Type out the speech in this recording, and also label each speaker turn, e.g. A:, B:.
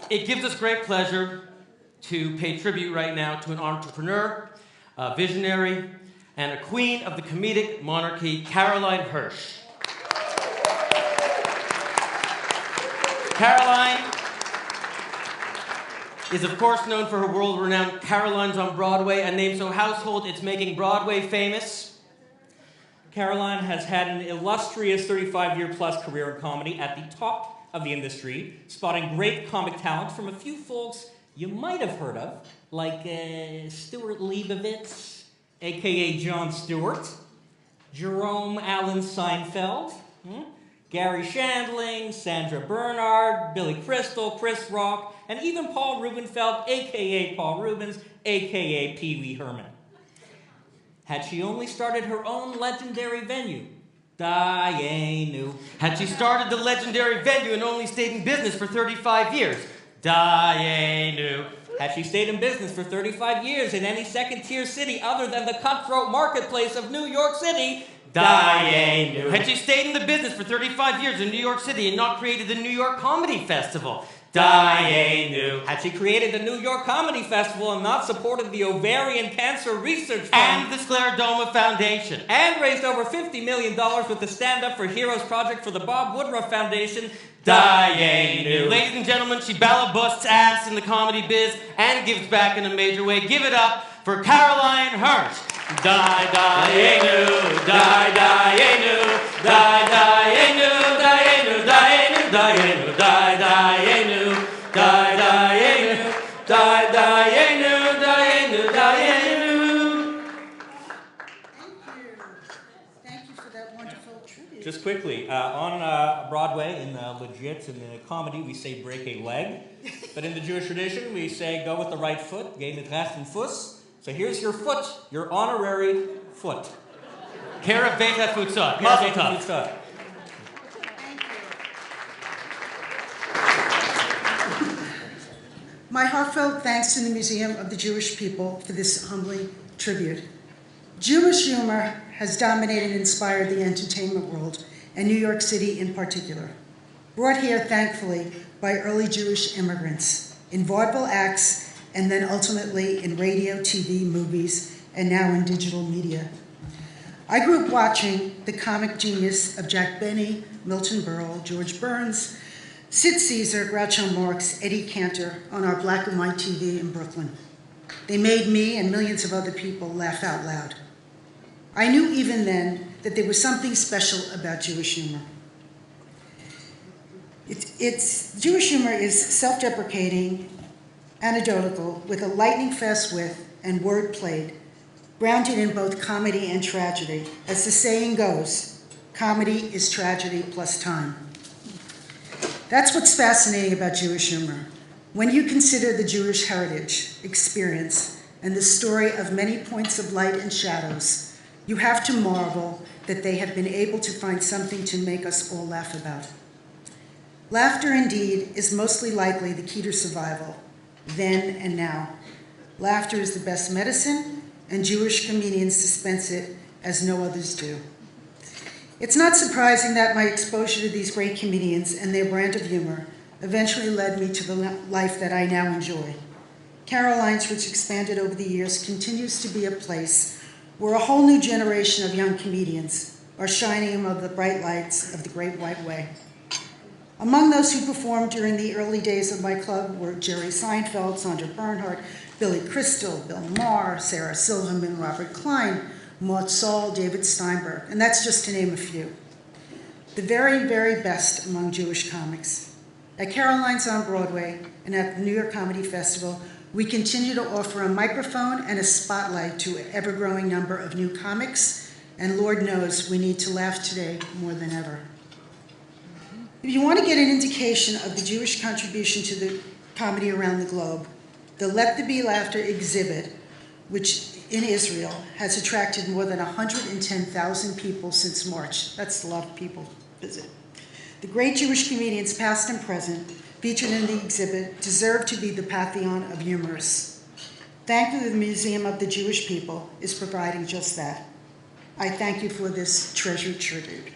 A: It gives us great pleasure to pay tribute right now to an entrepreneur, a visionary, and a queen of the comedic monarchy, Caroline Hirsch. Caroline is of course known for her world-renowned Caroline's on Broadway, a name so household it's making Broadway famous.
B: Caroline has had an illustrious 35-year-plus career in comedy at the top of the industry, spotting great comic talent from a few folks you might have heard of, like Stuart Leibovitz, a.k.a. Jon Stewart, Jerome Allen Seinfeld, Gary Shandling, Sandra Bernhard, Billy Crystal, Chris Rock, and even Paul Rubenfeld, a.k.a. Paul Rubens, a.k.a. Pee Wee Herman. Had she only started her own legendary venue, Dayenu.
A: Had she started the legendary venue and only stayed in business for 35 years, Dayenu.
B: Had she stayed in business for 35 years in any second-tier city other than the cutthroat marketplace of New York City, Dayenu.
A: Had she stayed in the business for 35 years in New York City and not created the New York Comedy Festival, Dayenu.
B: Had she created the New York Comedy Festival and not supported the Ovarian Cancer Research Fund
A: and the Sclerodoma Foundation,
B: and raised over $50 million with the Stand Up for Heroes project for the Bob Woodruff Foundation,
A: Dayenu. Ladies and gentlemen, she ballabusts ass in the comedy biz and gives back in a major way. Give it up for Caroline Hirsch. Dayenu, Dayenu, Dayenu, Dayenu, Dayenu, Dayenu, Dayenu, Dayenu, Dayenu, Dayenu, Dayenu.
C: Thank you for that wonderful tribute.
B: Just quickly, on Broadway, in legit, in the comedy, we say break a leg. But in the Jewish tradition, we say go with the right foot, geh mit rechten Fuß. So here's your foot, your honorary foot.
A: Kara Beta Futsal.
B: Mazel tov.
C: My heartfelt thanks to the Museum of the Jewish People for this humbling tribute. Jewish humor has dominated and inspired the entertainment world, and New York City in particular. Brought here, thankfully, by early Jewish immigrants, in vaudeville acts, and then ultimately in radio, TV, movies, and now in digital media. I grew up watching the comic genius of Jack Benny, Milton Berle, George Burns, Sid Caesar, Groucho Marx, Eddie Cantor on our black and white TV in Brooklyn. They made me and millions of other people laugh out loud. I knew even then that there was something special about Jewish humor. Jewish humor is self-deprecating, anecdotal, with a lightning-fast wit and word played, grounded in both comedy and tragedy. As the saying goes, comedy is tragedy plus time. That's what's fascinating about Jewish humor. When you consider the Jewish heritage, experience, and the story of many points of light and shadows, you have to marvel that they have been able to find something to make us all laugh about. Laughter, indeed, is mostly likely the key to survival, then and now. Laughter is the best medicine, and Jewish comedians dispense it as no others do. It's not surprising that my exposure to these great comedians and their brand of humor eventually led me to the life that I now enjoy. Caroline's, which expanded over the years, continues to be a place where a whole new generation of young comedians are shining among the bright lights of the Great White Way. Among those who performed during the early days of my club were Jerry Seinfeld, Sandra Bernhard, Billy Crystal, Bill Maher, Sarah Silverman, Robert Klein, Maud Saul, David Steinberg, and that's just to name a few. The very, very best among Jewish comics. At Caroline's on Broadway and at the New York Comedy Festival, we continue to offer a microphone and a spotlight to an ever-growing number of new comics, and Lord knows we need to laugh today more than ever. If you want to get an indication of the Jewish contribution to the comedy around the globe, the Let There Be Laughter exhibit, which in Israel has attracted more than 110,000 people since March. That's a lot of people visit. The great Jewish comedians, past and present, featured in the exhibit deserve to be the pantheon of humorists. Thankfully, the Museum of the Jewish People is providing just that. I thank you for this treasured tribute.